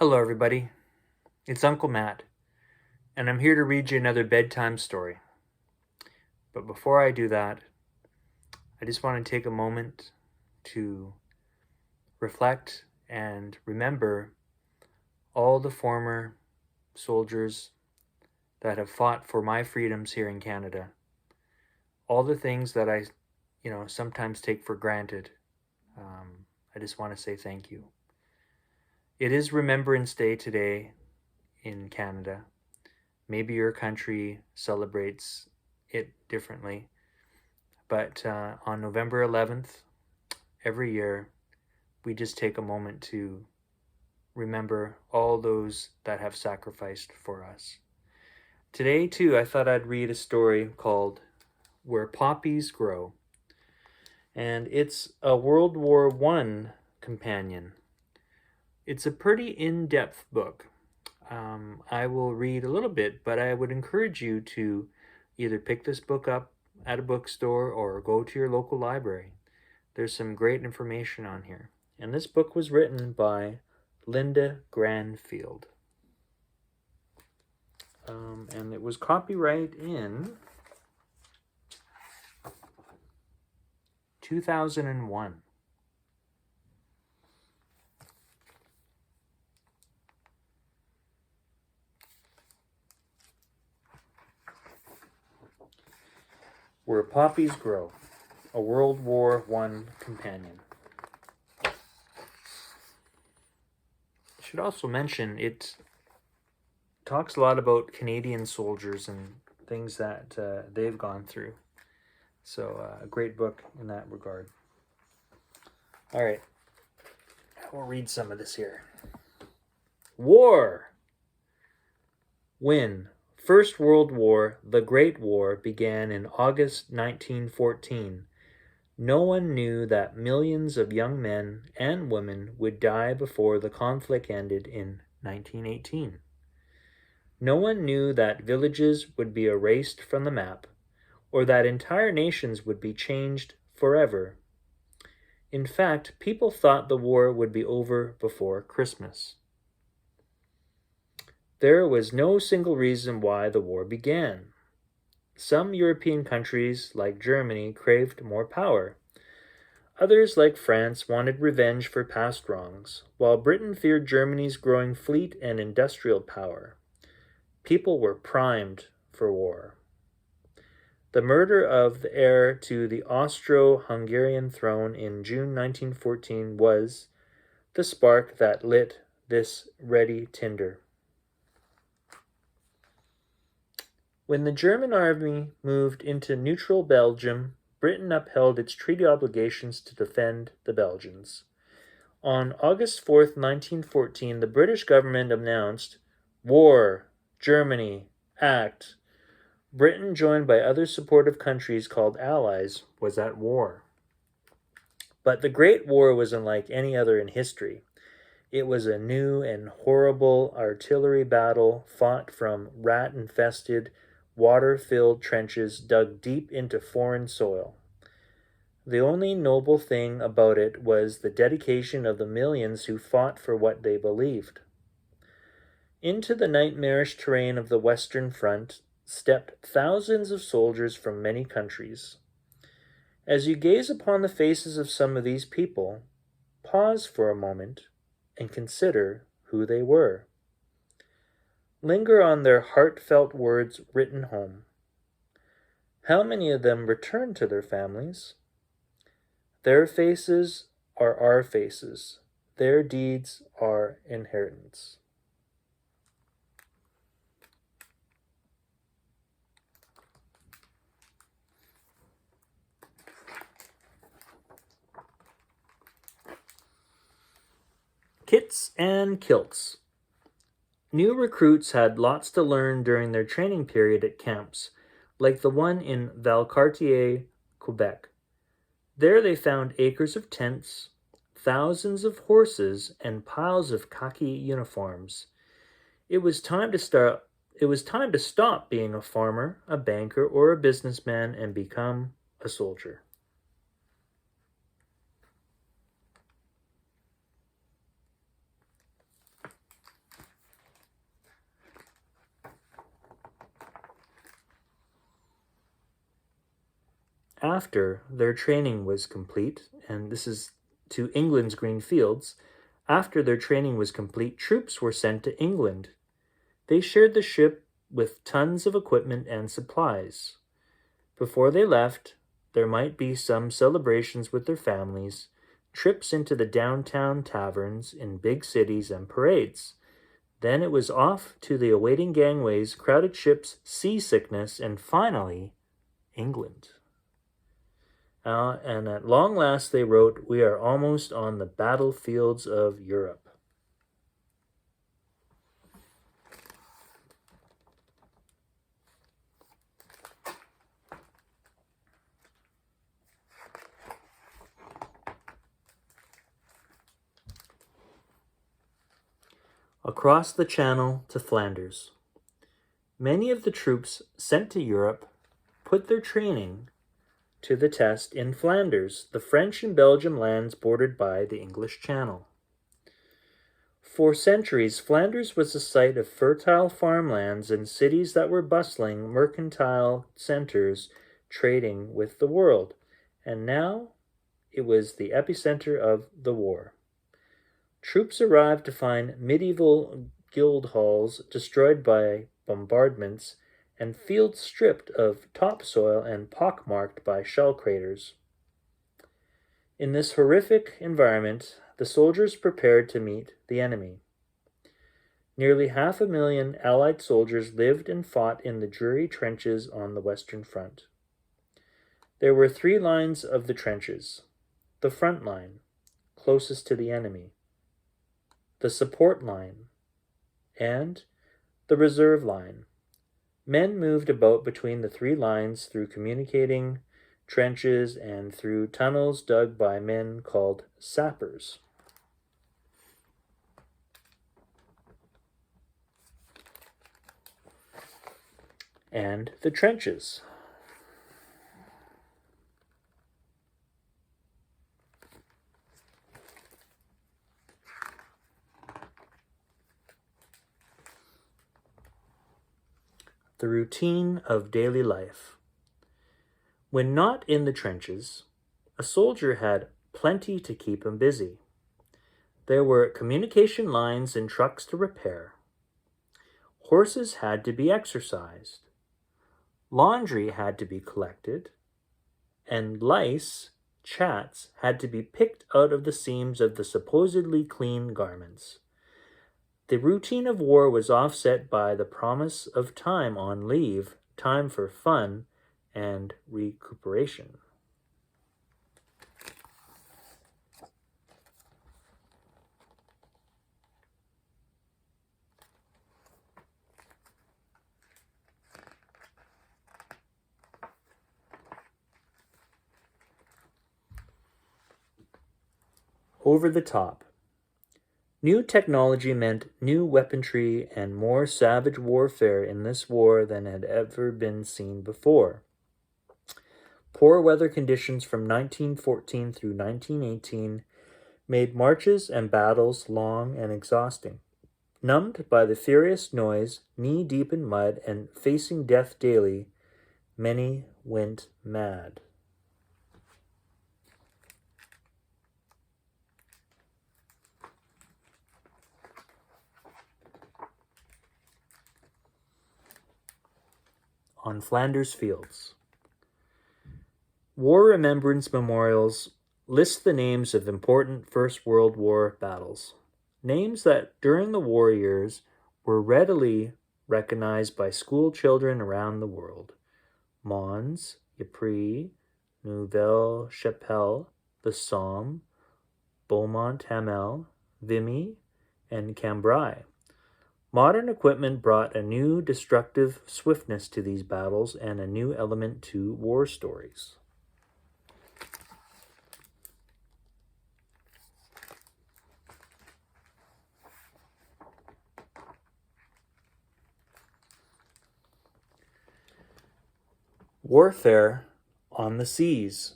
Hello, everybody. It's Uncle Matt, and I'm here to read you another bedtime story. But before I do that, I just want to take a moment to reflect and remember all the former soldiers that have fought for my freedoms here in Canada. All the things that I, sometimes take for granted. I just want to say thank you. It is Remembrance Day today in Canada. Maybe your country celebrates it differently. But on November 11th, every year, we just take a moment to remember all those that have sacrificed for us. Today, too, I thought I'd read a story called Where Poppies Grow. And it's a World War I companion. It's a pretty in-depth book. I will read a little bit, but I would encourage you to either pick this book up at a bookstore or go to your local library. There's some great information on here. And this book was written by Linda Granfield. And it was copyright in 2001. Where Poppies Grow, a World War I companion. I should also mention it talks a lot about Canadian soldiers and things that they've gone through. So a great book in that regard. All right, we'll read some of this here. War! When First World War, the Great War, began in August 1914, no one knew that millions of young men and women would die before the conflict ended in 1918. No one knew that villages would be erased from the map, or that entire nations would be changed forever. In fact, people thought the war would be over before Christmas. There was no single reason why the war began. Some European countries, like Germany, craved more power. Others, like France, wanted revenge for past wrongs, while Britain feared Germany's growing fleet and industrial power. People were primed for war. The murder of the heir to the Austro-Hungarian throne in June 1914 was the spark that lit this ready tinder. When the German army moved into neutral Belgium, Britain upheld its treaty obligations to defend the Belgians. On August 4, 1914, the British government announced, "War, Germany, act." Britain, joined by other supportive countries called Allies, was at war. But the Great War was unlike any other in history. It was a new and horrible artillery battle fought from rat-infested, water-filled trenches dug deep into foreign soil. The only noble thing about it was the dedication of the millions who fought for what they believed. Into the nightmarish terrain of the Western Front stepped thousands of soldiers from many countries. As you gaze upon the faces of some of these people, pause for a moment and consider who they were. Linger on their heartfelt words written home. How many of them returned to their families? Their faces are our faces. Their deeds are inheritance. Kits and kilts. New recruits had lots to learn during their training period at camps, like the one in Valcartier, Quebec. There they found acres of tents, thousands of horses, and piles of khaki uniforms. It was time to stop being a farmer, a banker, or a businessman and become a soldier. After their training was complete, and this is to England's green fields, after their training was complete, troops were sent to England. They shared the ship with tons of equipment and supplies. Before they left, there might be some celebrations with their families, trips into the downtown taverns in big cities, and parades. Then it was off to the awaiting gangways, crowded ships, seasickness, and finally, England. And at long last they wrote, "We are almost on the battlefields of Europe." Across the Channel to Flanders. Many of the troops sent to Europe put their training to the test in Flanders, the French and Belgian lands bordered by the English Channel. For centuries, Flanders was the site of fertile farmlands and cities that were bustling mercantile centers trading with the world, and now it was the epicenter of the war. Troops arrived to find medieval guild halls destroyed by bombardments and fields stripped of topsoil and pockmarked by shell craters. In this horrific environment, the soldiers prepared to meet the enemy. Nearly 500,000 Allied soldiers lived and fought in the dreary trenches on the Western Front. There were 3 lines of the trenches: the front line, closest to the enemy, the support line, and the reserve line. Men moved about between the 3 lines through communicating trenches and through tunnels dug by men called sappers. And the trenches. The routine of daily life. When not in the trenches, a soldier had plenty to keep him busy. There were communication lines and trucks to repair. Horses had to be exercised. Laundry had to be collected. And lice, chats, had to be picked out of the seams of the supposedly clean garments. The routine of war was offset by the promise of time on leave, time for fun and recuperation. Over the top. New technology meant new weaponry and more savage warfare in this war than had ever been seen before. Poor weather conditions from 1914 through 1918 made marches and battles long and exhausting. Numbed by the furious noise, knee-deep in mud, and facing death daily, many went mad. On Flanders Fields. War Remembrance memorials list the names of important First World War battles, names that during the war years were readily recognized by school children around the world: Mons, Ypres, Nouvelle Chapelle, the Somme, Beaumont Hamel, Vimy, and Cambrai. Modern equipment brought a new destructive swiftness to these battles and a new element to war stories. Warfare on the seas.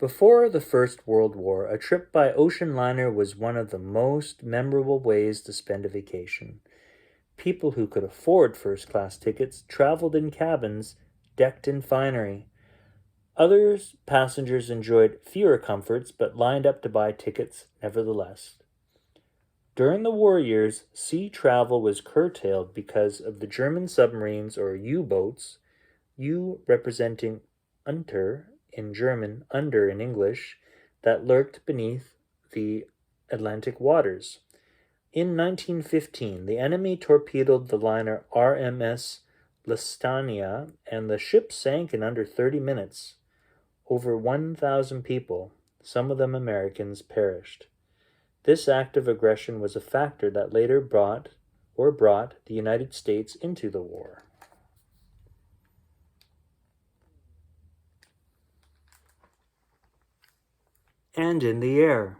Before the First World War, a trip by ocean liner was one of the most memorable ways to spend a vacation. People who could afford first-class tickets traveled in cabins decked in finery. Other passengers enjoyed fewer comforts but lined up to buy tickets nevertheless. During the war years, sea travel was curtailed because of the German submarines or U-boats, U representing unter in German, under in English, that lurked beneath the Atlantic waters. In 1915, the enemy torpedoed the liner RMS Lestania, and the ship sank in under 30 minutes. Over 1,000 people, some of them Americans, perished. This act of aggression was a factor that later brought the United States into the war. And in the air.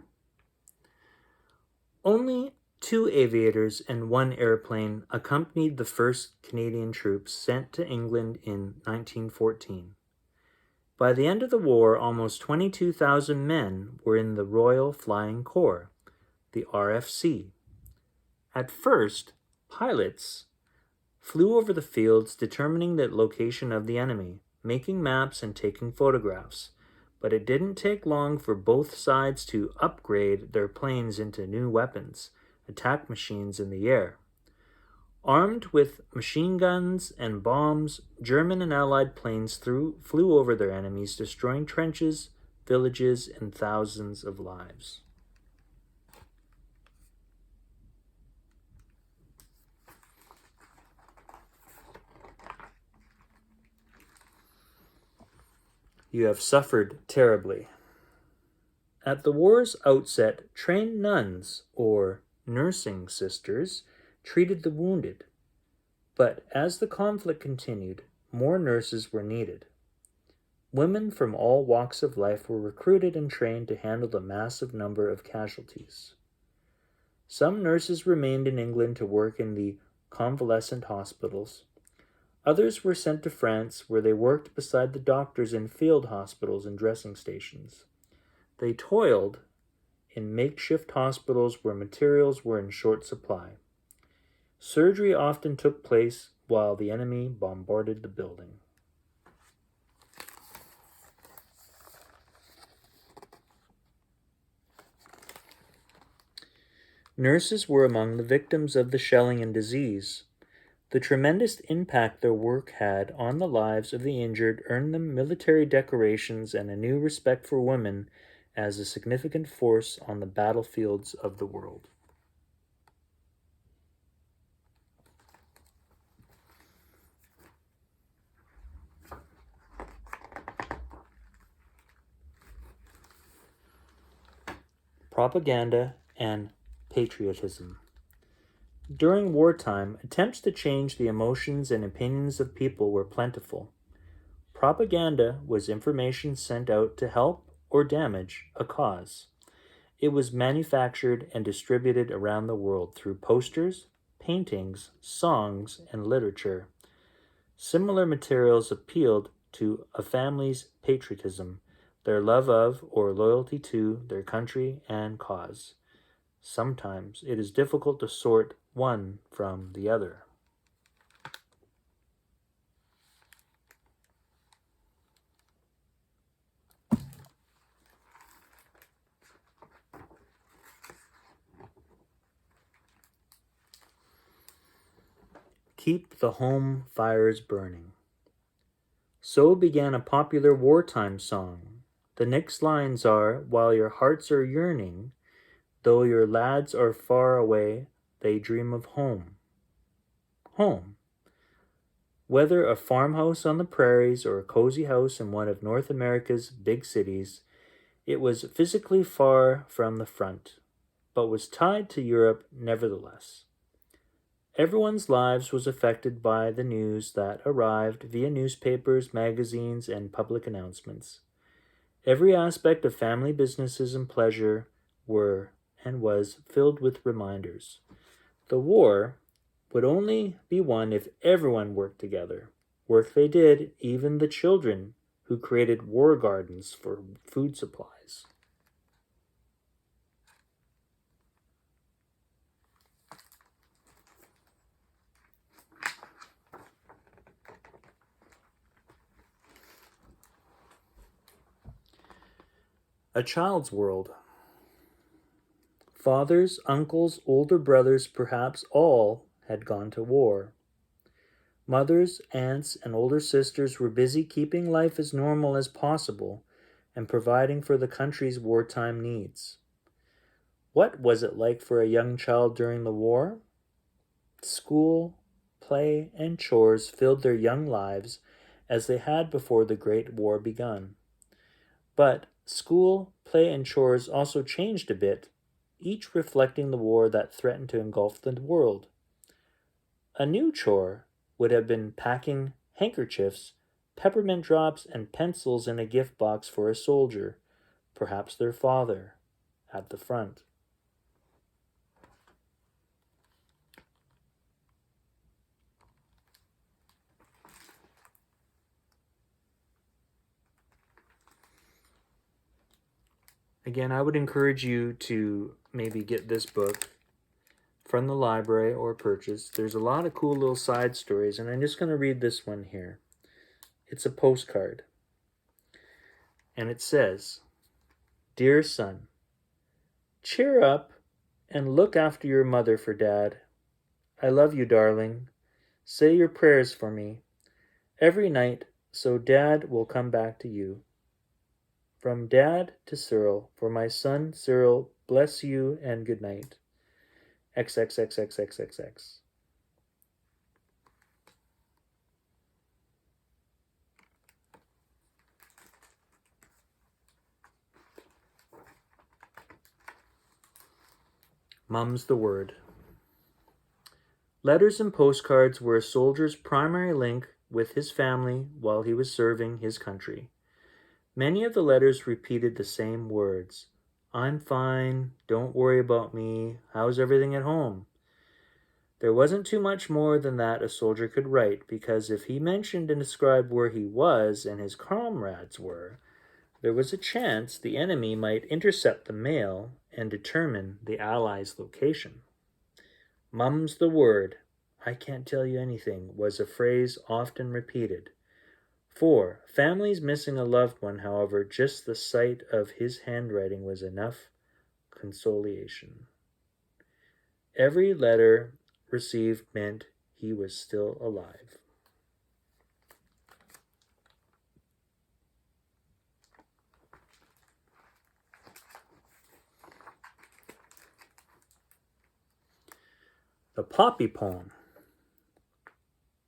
Only 2 aviators and 1 airplane accompanied the first Canadian troops sent to England in 1914. By the end of the war, almost 22,000 men were in the Royal Flying Corps, the RFC. At first, pilots flew over the fields determining the location of the enemy, making maps and taking photographs, but it didn't take long for both sides to upgrade their planes into new weapons, attack machines in the air. Armed with machine guns and bombs, German and Allied planes flew over their enemies, destroying trenches, villages, and thousands of lives. You have suffered terribly. At the war's outset, trained nuns, or nursing sisters, treated the wounded. But as the conflict continued, more nurses were needed. Women from all walks of life were recruited and trained to handle the massive number of casualties. Some nurses remained in England to work in the convalescent hospitals. Others were sent to France, where they worked beside the doctors in field hospitals and dressing stations. They toiled in makeshift hospitals where materials were in short supply. Surgery often took place while the enemy bombarded the building. Nurses were among the victims of the shelling and disease. The tremendous impact their work had on the lives of the injured earned them military decorations and a new respect for women as a significant force on the battlefields of the world. Propaganda and patriotism. During wartime, attempts to change the emotions and opinions of people were plentiful. Propaganda was information sent out to help or damage a cause. It was manufactured and distributed around the world through posters, paintings, songs, and literature. Similar materials appealed to a family's patriotism, their love of or loyalty to their country and cause. Sometimes it is difficult to sort one from the other. Keep the home fires burning. So began a popular wartime song. The next lines are, while your hearts are yearning, though your lads are far away, they dream of home. Home. Whether a farmhouse on the prairies or a cozy house in one of North America's big cities, it was physically far from the front, but was tied to Europe nevertheless. Everyone's lives was affected by the news that arrived via newspapers, magazines, and public announcements. Every aspect of family businesses and pleasure were and was filled with reminders. The war would only be won if everyone worked together. Work they did, even the children who created war gardens for food supplies. A child's world. Fathers, uncles, older brothers, perhaps all had gone to war. Mothers, aunts, and older sisters were busy keeping life as normal as possible and providing for the country's wartime needs. What was it like for a young child during the war? School, play, and chores filled their young lives as they had before the Great War begun. But school, play, and chores also changed a bit, each reflecting the war that threatened to engulf the world. A new chore would have been packing handkerchiefs, peppermint drops, and pencils in a gift box for a soldier, perhaps their father, at the front. Again, I would encourage you to maybe get this book from the library or purchase. There's a lot of cool little side stories, and I'm just going to read this one here. It's a postcard. And it says, "Dear son, cheer up and look after your mother for Dad. I love you, darling. Say your prayers for me every night so Dad will come back to you. From Dad to Cyril, for my son Cyril, bless you and good night. XXXXXXX." Mum's the word. Letters and postcards were a soldier's primary link with his family while he was serving his country. Many of the letters repeated the same words. "I'm fine, don't worry about me, how's everything at home?" There wasn't too much more than that a soldier could write, because if he mentioned and described where he was and his comrades were, there was a chance the enemy might intercept the mail and determine the Allies' location. "Mum's the word, I can't tell you anything," was a phrase often repeated. For families missing a loved one, however, just the sight of his handwriting was enough consolation. Every letter received meant he was still alive. The Poppy Poem.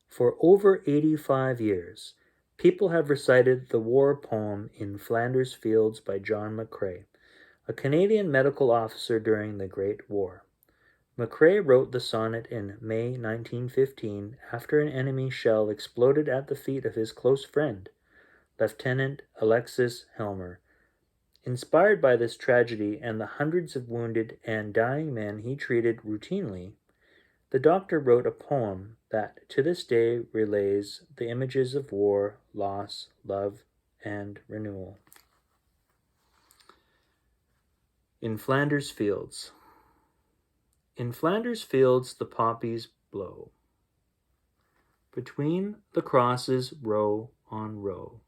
For over 85 years, people have recited the war poem in Flanders Fields by John McCrae, a Canadian medical officer during the Great War. McCrae wrote the sonnet in May 1915 after an enemy shell exploded at the feet of his close friend, Lieutenant Alexis Helmer. Inspired by this tragedy and the hundreds of wounded and dying men he treated routinely, the doctor wrote a poem that to this day relays the images of war, loss, love, and renewal. In Flanders Fields. In Flanders Fields the poppies blow. Between the crosses row on row,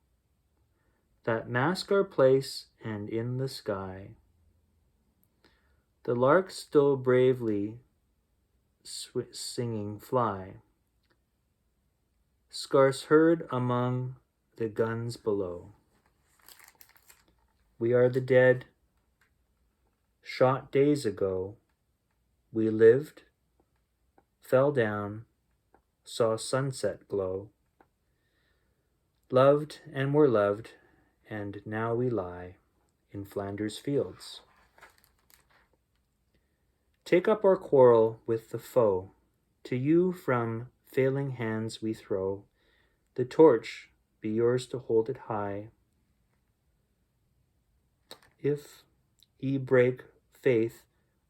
that mask our place, and in the sky the larks still bravely singing fly, scarce heard among the guns below. We are the dead, shot days ago. We lived, fell down, saw sunset glow, loved and were loved, and now we lie in Flanders Fields. Take up our quarrel with the foe. To you from failing hands we throw. The torch be yours to hold it high. If ye break faith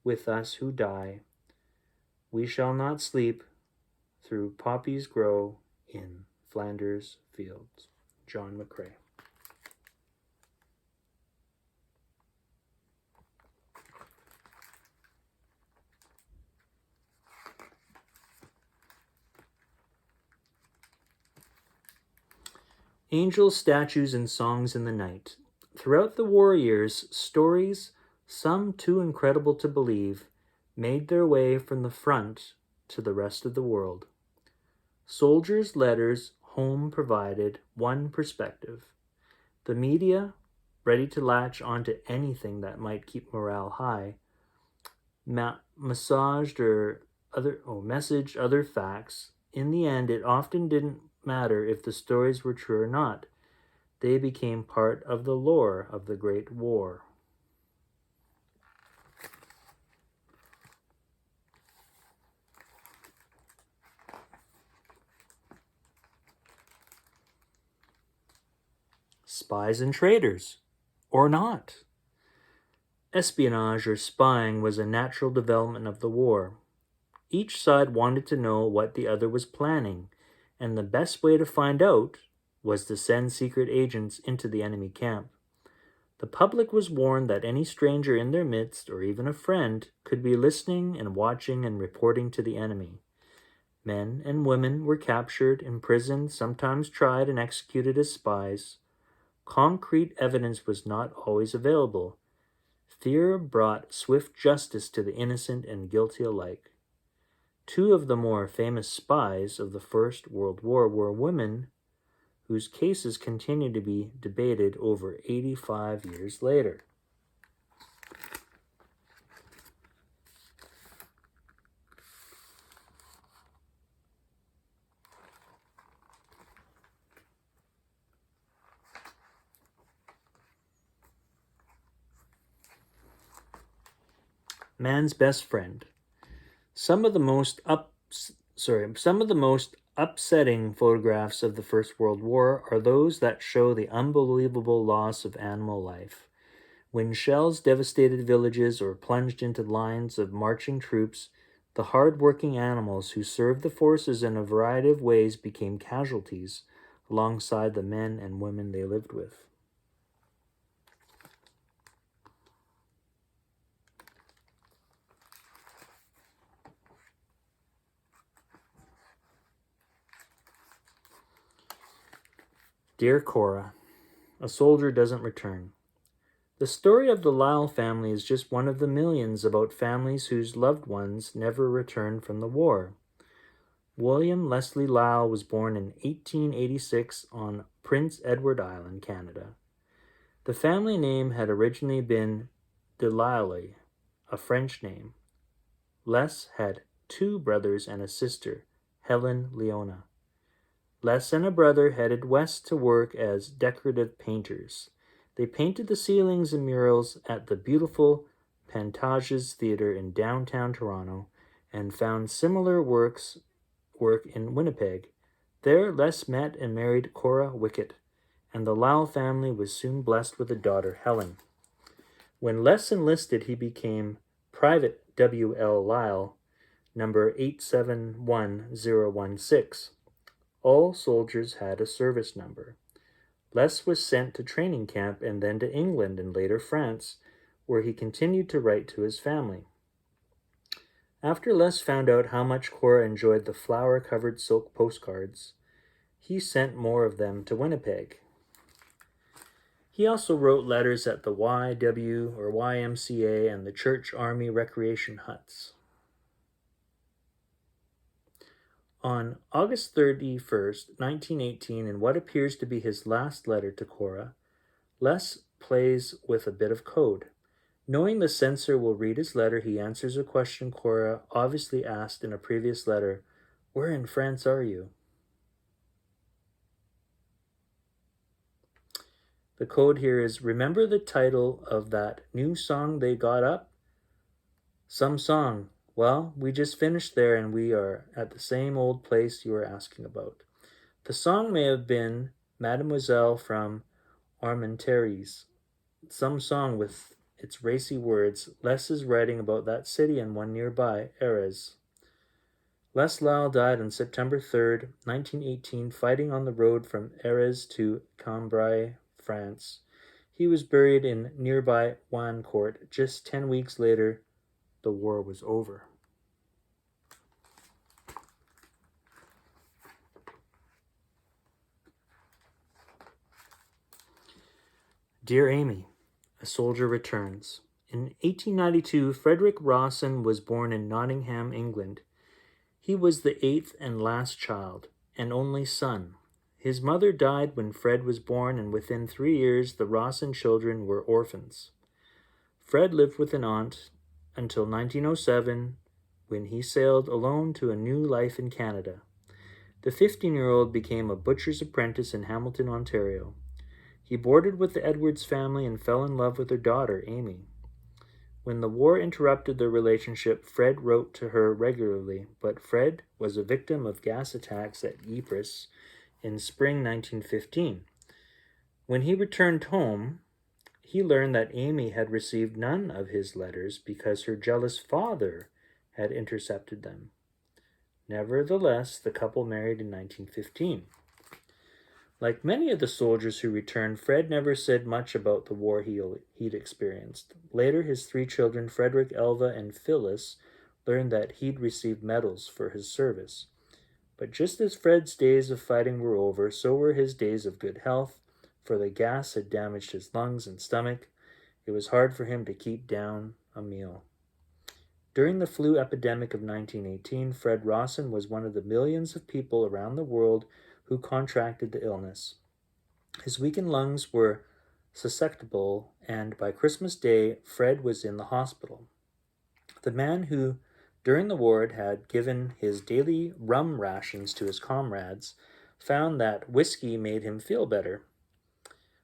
with us who die, we shall not sleep through poppies grow in Flanders Fields. John McCrae. Angels, statues, and songs in the night. Throughout the war years, stories, some too incredible to believe, made their way from the front to the rest of the world. Soldiers' letters home provided one perspective. The media, ready to latch onto anything that might keep morale high, messaged other facts. In the end, it often didn't matter if the stories were true or not. They became part of the lore of the Great War. Spies and traitors, or not. Espionage or spying was a natural development of the war. Each side wanted to know what the other was planning, and the best way to find out was to send secret agents into the enemy camp. The public was warned that any stranger in their midst, or even a friend, could be listening and watching and reporting to the enemy. Men and women were captured, imprisoned, sometimes tried and executed as spies. Concrete evidence was not always available. Fear brought swift justice to the innocent and guilty alike. Two of the more famous spies of the First World War were women whose cases continue to be debated over 85 years later. Man's best friend. Some of the most upsetting photographs of the First World War are those that show the unbelievable loss of animal life. When shells devastated villages or plunged into lines of marching troops, the hard-working animals who served the forces in a variety of ways became casualties alongside the men and women they lived with. Dear Cora, a soldier doesn't return. The story of the Lyle family is just one of the millions about families whose loved ones never returned from the war. William Leslie Lyle was born in 1886 on Prince Edward Island, Canada. The family name had originally been de Lyle, a French name. Les had two brothers and a sister, Helen Leona. Les and a brother headed west to work as decorative painters. They painted the ceilings and murals at the beautiful Pantages Theatre in downtown Toronto and found similar work in Winnipeg. There, Les met and married Cora Wickett, and the Lyle family was soon blessed with a daughter, Helen. When Les enlisted, he became Private W.L. Lyle, number 871016. All soldiers had a service number. Les was sent to training camp and then to England and later France, where he continued to write to his family. After Les found out how much Cora enjoyed the flower-covered silk postcards, he sent more of them to Winnipeg. He also wrote letters at the YMCA and the Church Army Recreation Huts. On August 31st, 1918, in what appears to be his last letter to Cora, Les plays with a bit of code. Knowing the censor will read his letter, he answers a question Cora obviously asked in a previous letter, "Where in France are you?" The code here is, "Remember the title of that new song they got up?" "Some song. Well, we just finished there and we are at the same old place you were asking about." The song may have been Mademoiselle from Armentières, some song with its racy words. Les is writing about that city and one nearby, Arras. Les Lyle died on September 3rd, 1918, fighting on the road from Arras to Cambrai, France. He was buried in nearby Wancourt. Just 10 weeks later, the war was over. Dear Amy, a soldier returns. In 1892, Frederick Rossen was born in Nottingham, England. He was the eighth and last child, and only son. His mother died when Fred was born, and within 3 years the Rossen children were orphans. Fred lived with an aunt until 1907, when he sailed alone to a new life in Canada. The 15-year-old became a butcher's apprentice in Hamilton, Ontario. He boarded with the Edwards family and fell in love with their daughter, Amy. When the war interrupted their relationship, Fred wrote to her regularly, but Fred was a victim of gas attacks at Ypres in spring 1915. When he returned home, he learned that Amy had received none of his letters because her jealous father had intercepted them. Nevertheless, the couple married in 1915. Like many of the soldiers who returned, Fred never said much about the war he'd experienced. Later, his 3 children, Frederick, Elva, and Phyllis, learned that he'd received medals for his service. But just as Fred's days of fighting were over, so were his days of good health, for the gas had damaged his lungs and stomach. It was hard for him to keep down a meal. During the flu epidemic of 1918, Fred Rossen was one of the millions of people around the world who contracted the illness. His weakened lungs were susceptible, and by Christmas Day, Fred was in the hospital. The man who, during the war, had given his daily rum rations to his comrades, found that whiskey made him feel better.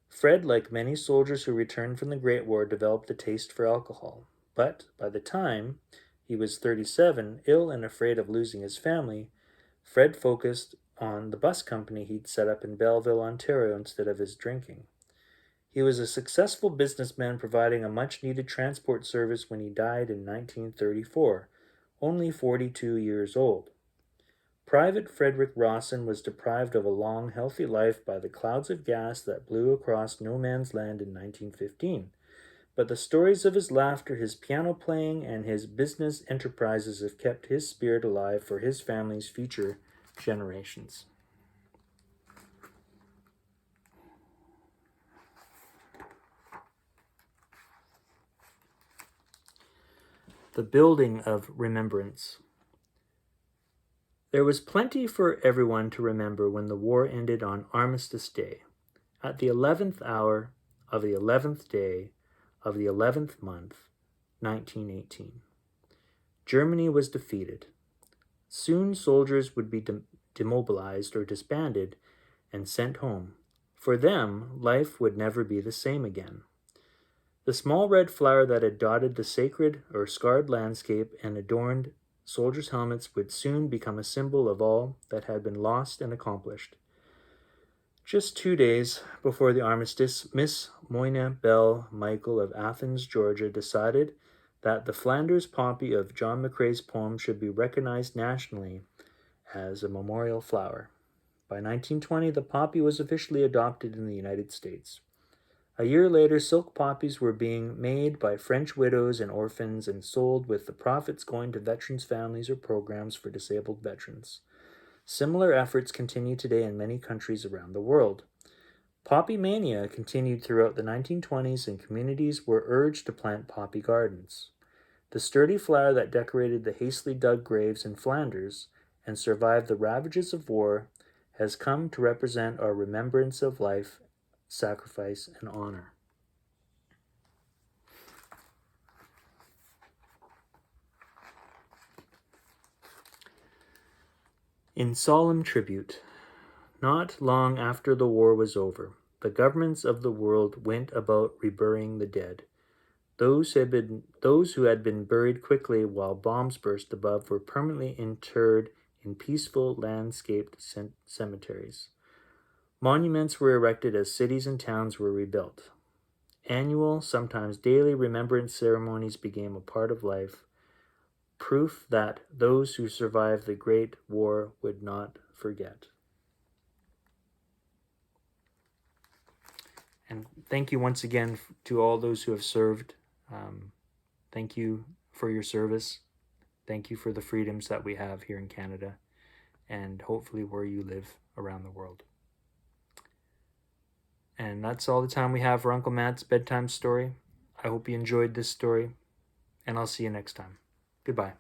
Fred, like many soldiers who returned from the Great War, developed a taste for alcohol. But by the time he was 37, ill and afraid of losing his family, Fred focused on the bus company he'd set up in Belleville, Ontario, instead of his drinking. He was a successful businessman providing a much-needed transport service when he died in 1934, only 42 years old. Private Frederick Rossen was deprived of a long, healthy life by the clouds of gas that blew across no man's land in 1915. But the stories of his laughter, his piano playing, and his business enterprises have kept his spirit alive for his family's future generations. The building of remembrance. There was plenty for everyone to remember when the war ended on Armistice Day, at the 11th hour of the 11th day of the 11th month, 1918. Germany was defeated. Soon soldiers would be demobilized or disbanded and sent home. For them, life would never be the same again. The small red flower that had dotted the sacred or scarred landscape and adorned soldiers' helmets would soon become a symbol of all that had been lost and accomplished. Just 2 days before the armistice, Miss Moyna Bell Michael of Athens, Georgia, decided that the Flanders poppy of John McCrae's poem should be recognized nationally as a memorial flower. By 1920, the poppy was officially adopted in the United States. A year later, silk poppies were being made by French widows and orphans and sold, with the profits going to veterans' families or programs for disabled veterans. Similar efforts continue today in many countries around the world. Poppy mania continued throughout the 1920s, and communities were urged to plant poppy gardens. The sturdy flower that decorated the hastily dug graves in Flanders and survived the ravages of war has come to represent our remembrance of life, sacrifice, and honor. In solemn tribute, not long after the war was over, the governments of the world went about reburying the dead. Those who had been buried quickly while bombs burst above were permanently interred in peaceful, landscaped cemeteries. Monuments were erected as cities and towns were rebuilt. Annual, sometimes daily, remembrance ceremonies became a part of life, proof that those who survived the Great War would not forget. And thank you once again to all those who have served. Thank you for your service. Thank you for the freedoms that we have here in Canada, and hopefully where you live around the world. And that's all the time we have for Uncle Matt's bedtime story. I hope you enjoyed this story, and I'll see you next time. Goodbye.